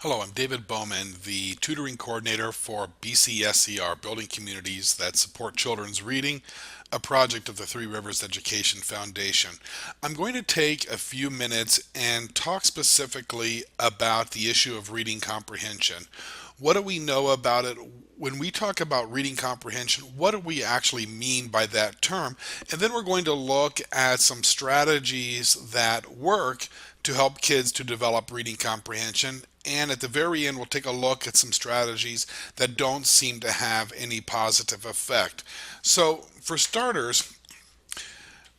Hello, I'm David Bowman, the tutoring coordinator for BCSCR, Building Communities that Support Children's Reading, a project of the Three Rivers Education Foundation. I'm going to take a few minutes and talk specifically about the issue of reading comprehension. What do we know about it? When we talk about reading comprehension, what do we actually mean by that term? And then we're going to look at some strategies that work to help kids to develop reading comprehension. And at the very end, we'll take a look at some strategies that don't seem to have any positive effect. So, for starters,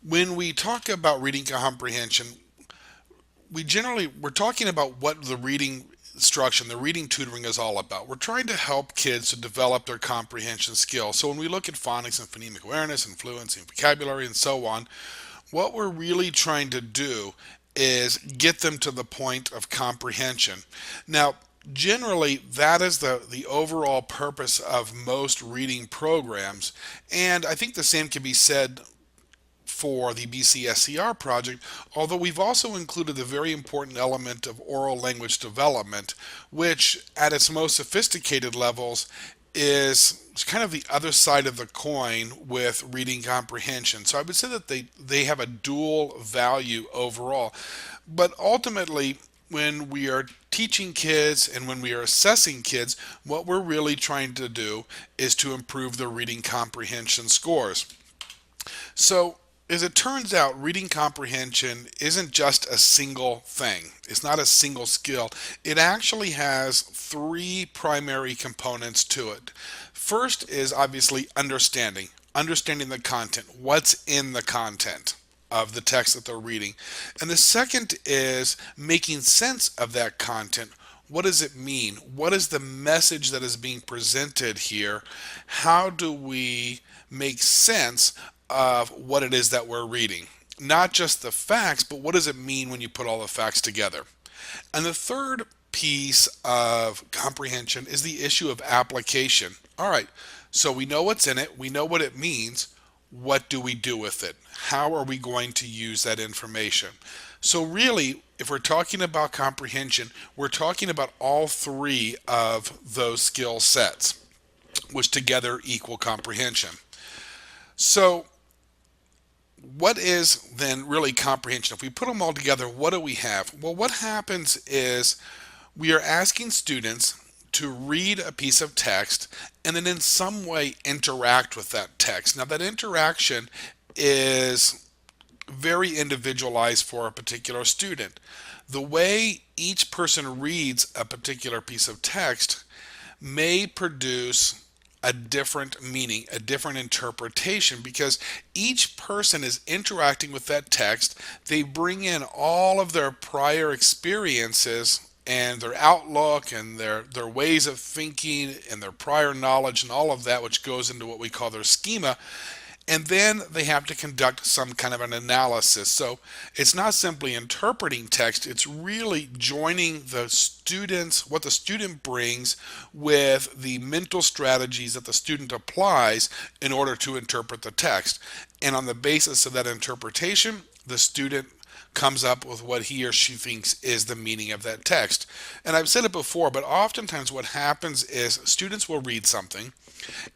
when we talk about reading comprehension, we're talking about what the reading instruction, the reading tutoring is all about. We're trying to help kids to develop their comprehension skills. So when we look at phonics and phonemic awareness and fluency and vocabulary and so on, what we're really trying to do is get them to the point of comprehension. Now, generally, that is the overall purpose of most reading programs, and I think the same can be said for the BCSCR project, although we've also included the very important element of oral language development, which at its most sophisticated levels is kind of the other side of the coin with reading comprehension. So I would say that they have a dual value overall. But ultimately, when we are teaching kids and when we are assessing kids, what we're really trying to do is to improve their reading comprehension scores. So, as it turns out, reading comprehension isn't just a single thing. It's not a single skill. It actually has three primary components to it. First is obviously understanding the content, what's in the content of the text that they're reading. And the second is making sense of that content. What does it mean? What is the message that is being presented here? How do we make sense of what it is that we're reading? Not just the facts, but what does it mean when you put all the facts together? And the third piece of comprehension is the issue of application. All right, so we know what's in it, we know what it means. What do we do with it? How are we going to use that information? So really, if we're talking about comprehension, we're talking about all three of those skill sets, which together equal comprehension. So what is then really comprehension? If we put them all together, what do we have? Well, what happens is we are asking students to read a piece of text and then in some way interact with that text. Now, that interaction is very individualized for a particular student. The way each person reads a particular piece of text may produce a different meaning, a different interpretation, because each person is interacting with that text. They bring in all of their prior experiences and their outlook and their ways of thinking and their prior knowledge and all of that, which goes into what we call their schema. And then they have to conduct some kind of an analysis. So it's not simply interpreting text, it's really joining the students, what the student brings with the mental strategies that the student applies in order to interpret the text. And on the basis of that interpretation, the student comes up with what he or she thinks is the meaning of that text. And I've said it before, but oftentimes what happens is students will read something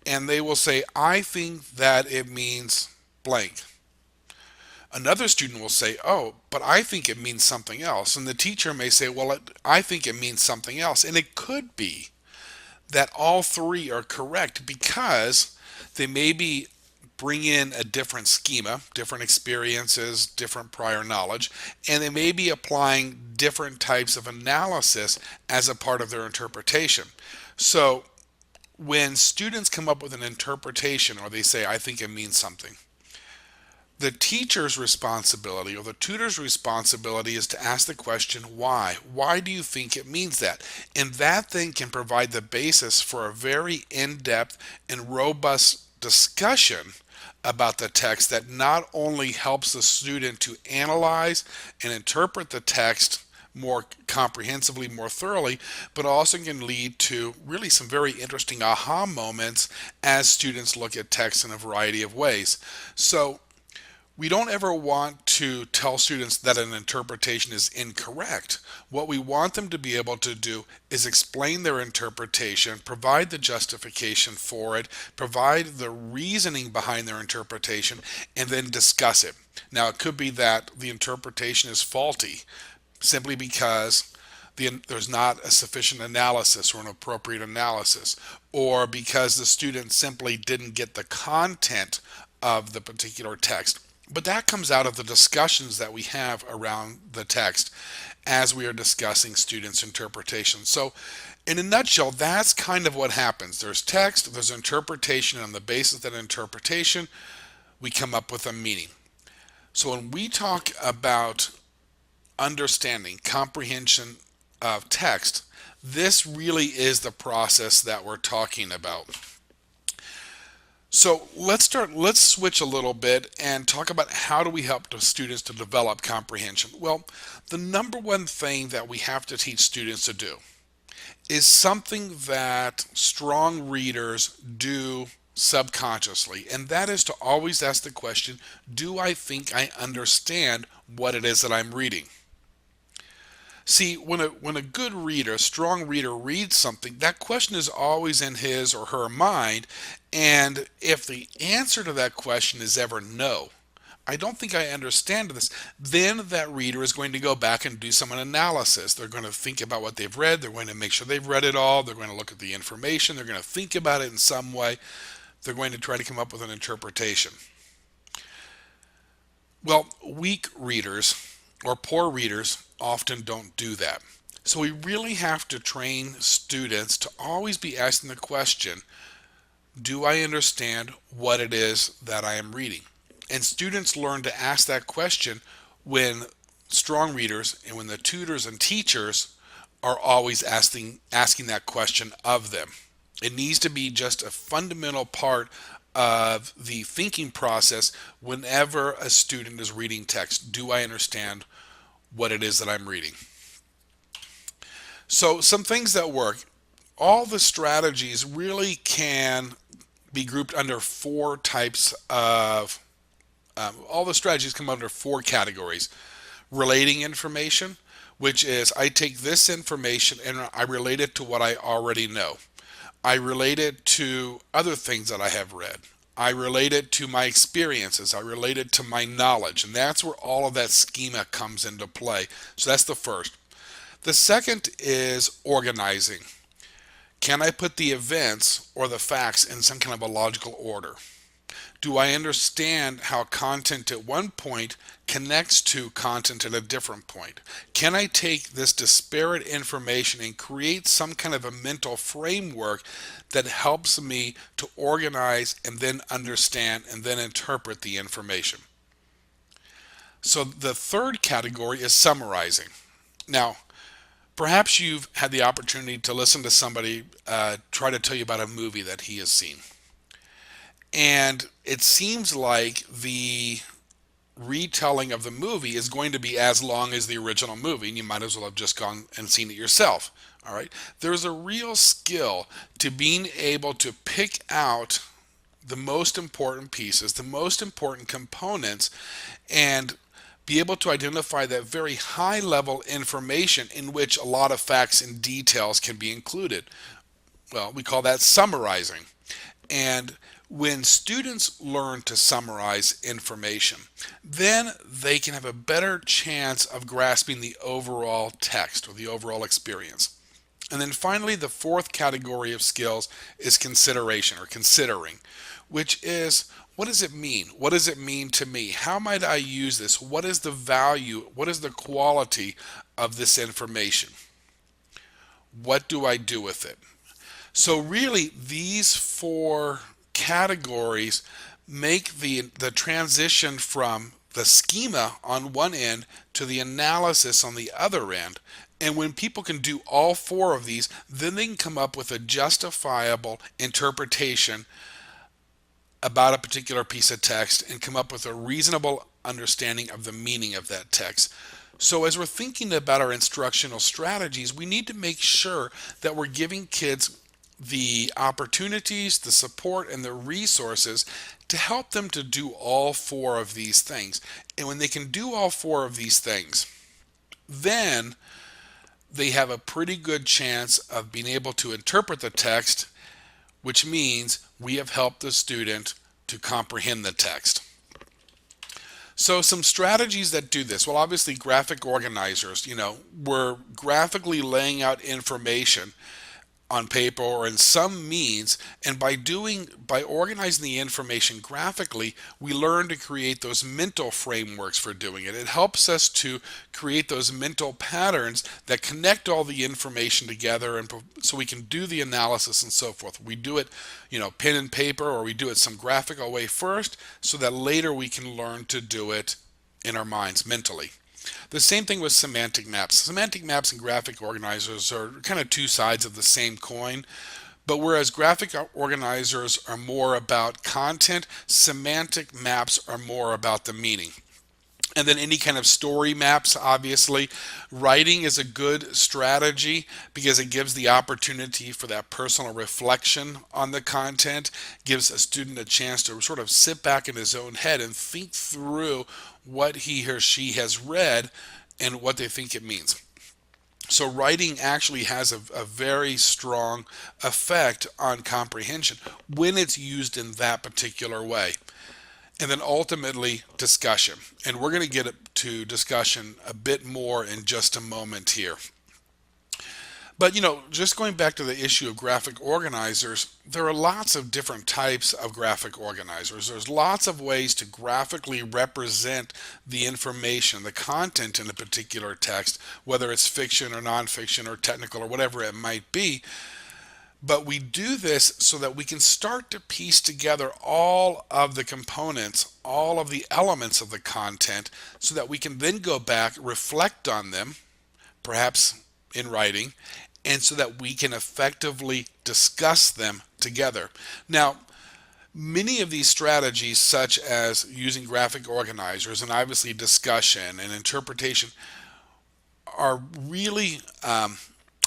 and they will say, I think that it means blank. Another student will say, oh, but I think it means something else. And the teacher may say, well, I think it means something else. And it could be that all three are correct because they maybe bring in a different schema, different experiences, different prior knowledge, and they may be applying different types of analysis as a part of their interpretation. So when students come up with an interpretation or they say, I think it means something, the teacher's responsibility or the tutor's responsibility is to ask the question, why? Why do you think it means that? And that then can provide the basis for a very in-depth and robust discussion about the text that not only helps the student to analyze and interpret the text more comprehensively, more thoroughly, but also can lead to really some very interesting aha moments as students look at text in a variety of ways. So We don't ever want to tell students that an interpretation is incorrect. What we want them to be able to do is explain their interpretation, provide the justification for it, provide the reasoning behind their interpretation, and then discuss it. Now, it could be that the interpretation is faulty simply because there's not a sufficient analysis or an appropriate analysis, or because the student simply didn't get the content of the particular text. But that comes out of the discussions that we have around the text as we are discussing students' interpretation. So, in a nutshell, that's kind of what happens. There's text, there's interpretation, and on the basis of that interpretation, we come up with a meaning. So, when we talk about understanding, comprehension of text, this really is the process that we're talking about. So let's switch a little bit and talk about how do we help the students to develop comprehension. Well, the number one thing that we have to teach students to do is something that strong readers do subconsciously, and that is to always ask the question, do I think I understand what it is that I'm reading? See, when a good reader, a strong reader reads something, that question is always in his or her mind, and if the answer to that question is ever no, I don't think I understand this, then that reader is going to go back and do some analysis. They're going to think about what they've read, they're going to make sure they've read it all, they're going to look at the information, they're going to think about it in some way, they're going to try to come up with an interpretation. Well, weak readers or poor readers often don't do that. So we really have to train students to always be asking the question, do I understand what it is that I am reading? And students learn to ask that question when strong readers and when the tutors and teachers are always asking that question of them. It needs to be just a fundamental part of the thinking process whenever a student is reading text. Do I understand what it is that I'm reading? So some things that work. All the strategies really can be grouped under four types of, all the strategies come under four categories. Relating information, which is I take this information and I relate it to what I already know. I relate it to other things that I have read. I relate it to my experiences. I relate it to my knowledge. And that's where all of that schema comes into play. So that's the first. The second is organizing. Can I put the events or the facts in some kind of a logical order? Do I understand how content at one point connects to content at a different point? Can I take this disparate information and create some kind of a mental framework that helps me to organize and then understand and then interpret the information? So the third category is summarizing. Now, perhaps you've had the opportunity to listen to somebody try to tell you about a movie that he has seen. And it seems like the retelling of the movie is going to be as long as the original movie, and you might as well have just gone and seen it yourself. All right. There's a real skill to being able to pick out the most important pieces, the most important components, and be able to identify that very high level information in which a lot of facts and details can be included. Well, we call that summarizing. And when students learn to summarize information, then they can have a better chance of grasping the overall text or the overall experience. And then finally, the fourth category of skills is consideration or considering, which is, what does it mean? What does it mean to me? How might I use this? What is the value? What is the quality of this information? What do I do with it? So really, these four categories make the transition from the schema on one end to the analysis on the other end. And when people can do all four of these, then they can come up with a justifiable interpretation about a particular piece of text and come up with a reasonable understanding of the meaning of that text. So as we're thinking about our instructional strategies, we need to make sure that we're giving kids the opportunities, the support, and the resources to help them to do all four of these things. And when they can do all four of these things, then they have a pretty good chance of being able to interpret the text, which means we have helped the student to comprehend the text. So some strategies that do this, well, obviously graphic organizers, we're graphically laying out information on paper or in some means, and by organizing the information graphically, we learn to create those mental frameworks for doing it. It helps us to create those mental patterns that connect all the information together, and so we can do the analysis and so forth. We do it, pen and paper, or we do it some graphical way first, so that later we can learn to do it in our minds mentally. The same thing with semantic maps. Semantic maps and graphic organizers are kind of two sides of the same coin, but whereas graphic organizers are more about content, semantic maps are more about the meaning. And then any kind of story maps, obviously. Writing is a good strategy because it gives the opportunity for that personal reflection on the content, gives a student a chance to sort of sit back in his own head and think through what he or she has read and what they think it means. So writing actually has a very strong effect on comprehension when it's used in that particular way. And then ultimately discussion. And we're going to get to discussion a bit more in just a moment here. But just going back to the issue of graphic organizers, there are lots of different types of graphic organizers. There's lots of ways to graphically represent the information, the content in a particular text, whether it's fiction or nonfiction or technical or whatever it might be. But we do this so that we can start to piece together all of the components, all of the elements of the content, so that we can then go back, reflect on them, perhaps in writing, and so that we can effectively discuss them together. Now, many of these strategies, such as using graphic organizers and obviously discussion and interpretation, are really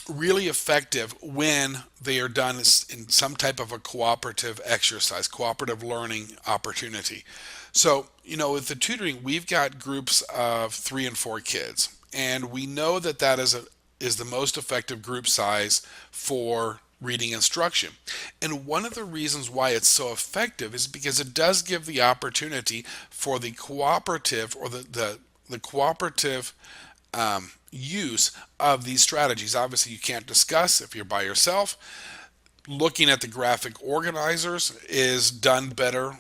effective when they are done in some type of a cooperative exercise, cooperative learning opportunity. So, with the tutoring, we've got groups of 3 and 4 kids, and we know that is the most effective group size for reading instruction. And one of the reasons why it's so effective is because it does give the opportunity for the cooperative or the cooperative use of these strategies. Obviously, you can't discuss if you're by yourself. Looking at the graphic organizers is done better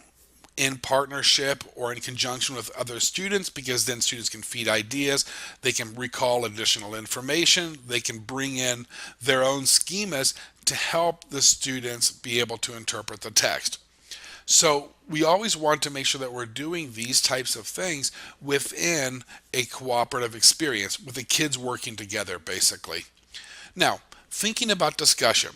in partnership or in conjunction with other students, because then students can feed ideas, they can recall additional information, they can bring in their own schemas to help the students be able to interpret the text. So we always want to make sure that we're doing these types of things within a cooperative experience with the kids working together, basically. Now, thinking about discussion.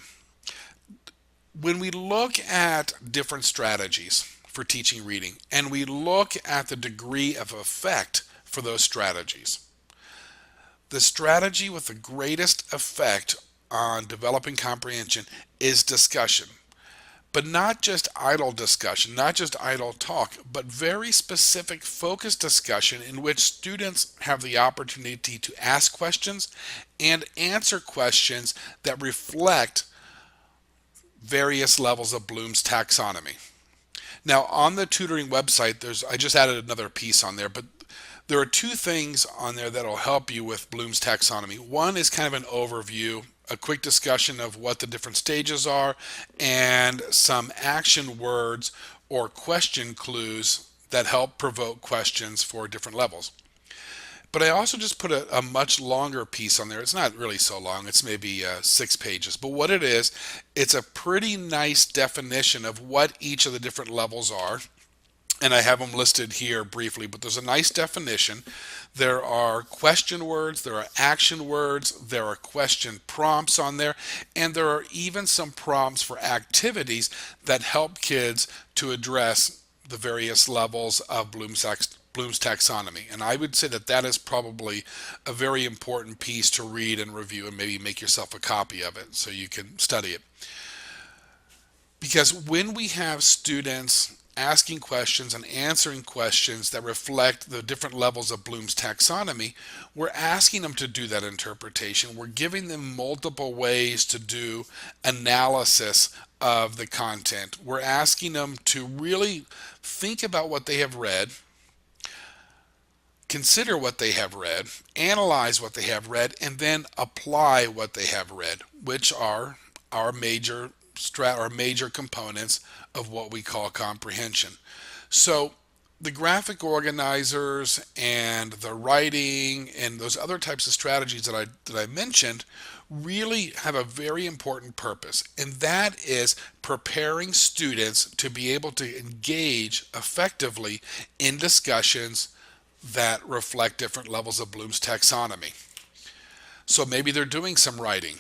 When we look at different strategies for teaching reading and we look at the degree of effect for those strategies, the strategy with the greatest effect on developing comprehension is discussion. But not just idle discussion, not just idle talk, but very specific focused discussion in which students have the opportunity to ask questions and answer questions that reflect various levels of Bloom's taxonomy. Now, on the tutoring website, I just added another piece on there, but there are 2 things on there that will help you with Bloom's taxonomy. One is kind of an overview, a quick discussion of what the different stages are, and some action words or question clues that help provoke questions for different levels. But I also just put a much longer piece on there. It's not really so long. It's maybe 6 pages. But what it is, it's a pretty nice definition of what each of the different levels are. And I have them listed here briefly, but there's a nice definition. There are question words, there are action words, there are question prompts on there, and there are even some prompts for activities that help kids to address the various levels of Bloom's taxonomy. And I would say that is probably a very important piece to read and review, and maybe make yourself a copy of it so you can study it. Because when we have students asking questions and answering questions that reflect the different levels of Bloom's taxonomy, we're asking them to do that interpretation. We're giving them multiple ways to do analysis of the content. We're asking them to really think about what they have read, consider what they have read, analyze what they have read, and then apply what they have read, which are our major components of what we call comprehension. So the graphic organizers and the writing and those other types of strategies that I mentioned really have a very important purpose, and that is preparing students to be able to engage effectively in discussions that reflect different levels of Bloom's taxonomy. So maybe they're doing some writing.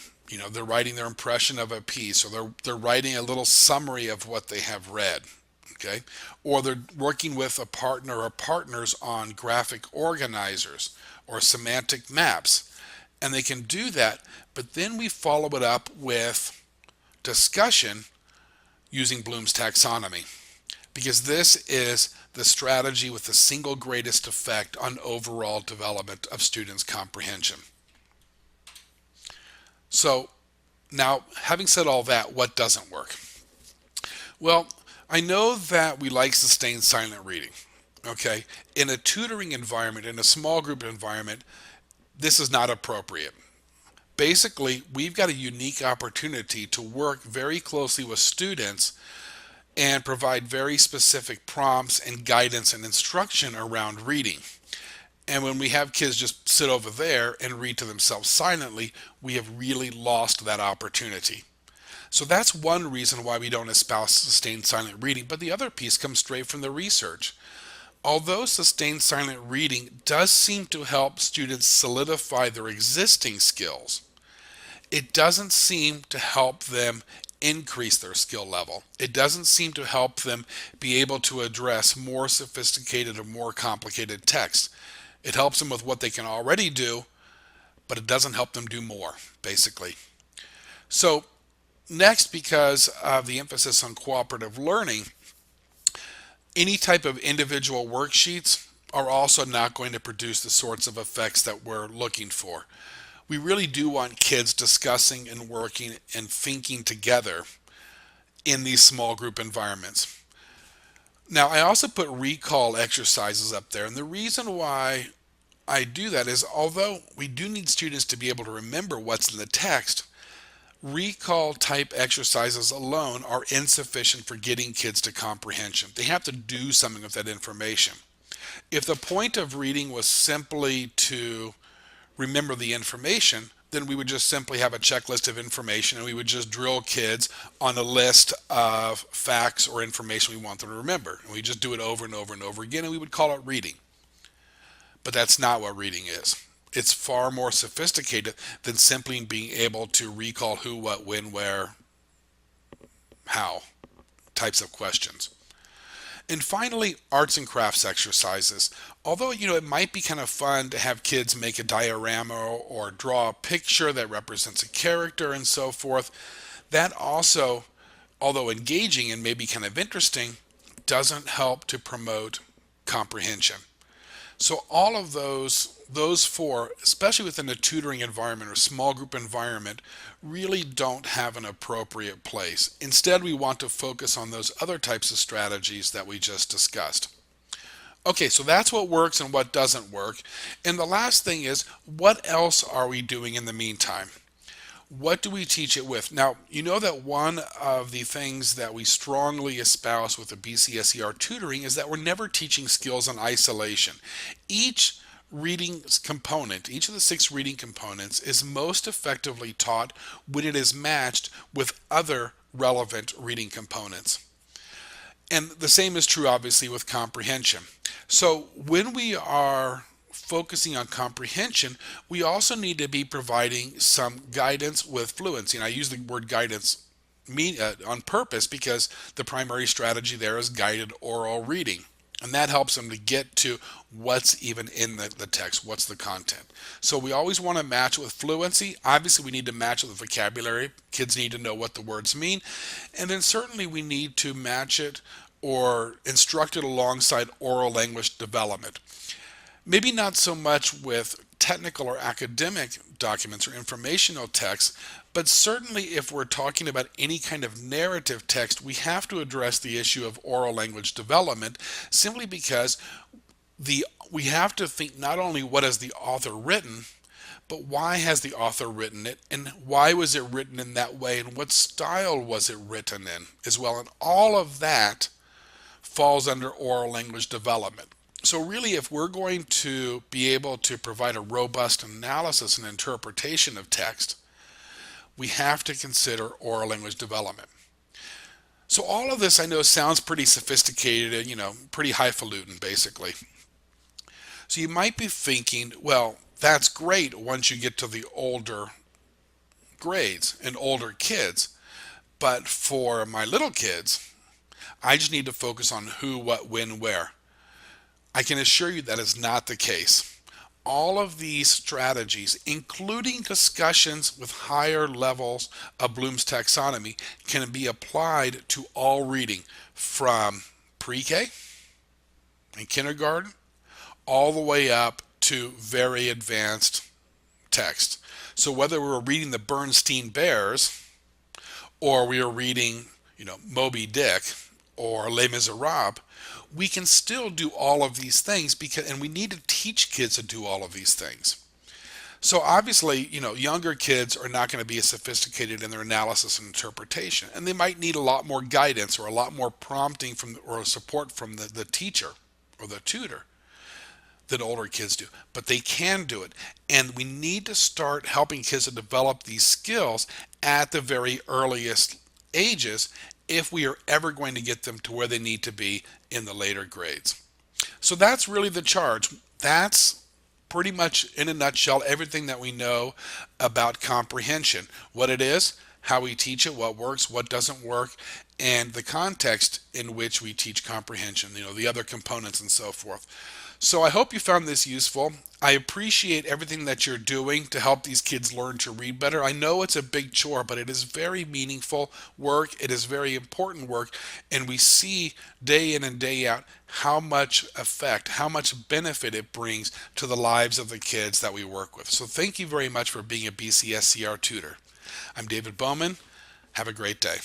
They're writing their impression of a piece, or they're writing a little summary of what they have read. Okay? Or they're working with a partner or partners on graphic organizers or semantic maps. And they can do that, but then we follow it up with discussion using Bloom's taxonomy, because this is the strategy with the single greatest effect on overall development of students' comprehension. So now, having said all that, what doesn't work? Well, I know that we like sustained silent reading. Okay, in a tutoring environment, in a small group environment, this is not appropriate. Basically, we've got a unique opportunity to work very closely with students and provide very specific prompts and guidance and instruction around reading. And when we have kids just sit over there and read to themselves silently, we have really lost that opportunity. So that's one reason why we don't espouse sustained silent reading. But the other piece comes straight from the research. Although sustained silent reading does seem to help students solidify their existing skills, it doesn't seem to help them increase their skill level. It doesn't seem to help them be able to address more sophisticated or more complicated text. It helps them with what they can already do, but it doesn't help them do more, basically. So next, because of the emphasis on cooperative learning, any type of individual worksheets are also not going to produce the sorts of effects that we're looking for. We really do want kids discussing and working and thinking together in these small group environments. Now, I also put recall exercises up there, and the reason why I do that is, although we do need students to be able to remember what's in the text, recall type exercises alone are insufficient for getting kids to comprehension. They have to do something with that information. If the point of reading was simply to remember the information, then we would just simply have a checklist of information and we would just drill kids on a list of facts or information we want them to remember. And we just do it over and over and over again, and we would call it reading. But that's not what reading is. It's far more sophisticated than simply being able to recall who, what, when, where, how types of questions. And finally, arts and crafts exercises. Although, it might be kind of fun to have kids make a diorama or draw a picture that represents a character and so forth, that also, although engaging and maybe kind of interesting, doesn't help to promote comprehension. So all of those four, especially within a tutoring environment or small group environment, really don't have an appropriate place. Instead, we want to focus on those other types of strategies that we just discussed. Okay, so that's what works and what doesn't work. And the last thing is, what else are we doing in the meantime? What do we teach it with? Now, you know that one of the things that we strongly espouse with the BCSCR tutoring is that we're never teaching skills in isolation. Each reading component, each of the 6 reading components, is most effectively taught when it is matched with other relevant reading components. And the same is true, obviously, with comprehension. So when we are focusing on comprehension, we also need to be providing some guidance with fluency. And I use the word guidance on purpose because the primary strategy there is guided oral reading. And that helps them to get to what's even in the text, what's the content. So we always want to match it with fluency. Obviously, we need to match it with vocabulary. Kids need to know what the words mean. And then certainly we need to match it or instruct it alongside oral language development. Maybe not so much with technical or academic documents or informational texts, but certainly if we're talking about any kind of narrative text, we have to address the issue of oral language development simply because we have to think not only what has the author written, but why has the author written it and why was it written in that way and what style was it written in as well. And all of that falls under oral language development. So really, if we're going to be able to provide a robust analysis and interpretation of text, we have to consider oral language development. So all of this I know sounds pretty sophisticated and, pretty highfalutin basically. So you might be thinking, well, that's great once you get to the older grades and older kids. But for my little kids, I just need to focus on who, what, when, where. I can assure you that is not the case. All of these strategies, including discussions with higher levels of Bloom's taxonomy, can be applied to all reading from pre-K and kindergarten all the way up to very advanced text. So whether we're reading the Bernstein Bears or we are reading, Moby Dick or Les Miserables, we can still do all of these things and we need to teach kids to do all of these things. So obviously, younger kids are not going to be as sophisticated in their analysis and interpretation, and they might need a lot more guidance or a lot more prompting or support from the teacher or the tutor than older kids do, but they can do it. And we need to start helping kids to develop these skills at the very earliest ages if we are ever going to get them to where they need to be in the later grades. So that's really the charge. That's pretty much in a nutshell everything that we know about comprehension. What it is, how we teach it, what works, what doesn't work, and the context in which we teach comprehension, the other components and so forth. So I hope you found this useful. I appreciate everything that you're doing to help these kids learn to read better. I know it's a big chore, but it is very meaningful work. It is very important work. And we see day in and day out how much effect, how much benefit it brings to the lives of the kids that we work with. So thank you very much for being a BCSCR tutor. I'm David Bowman. Have a great day.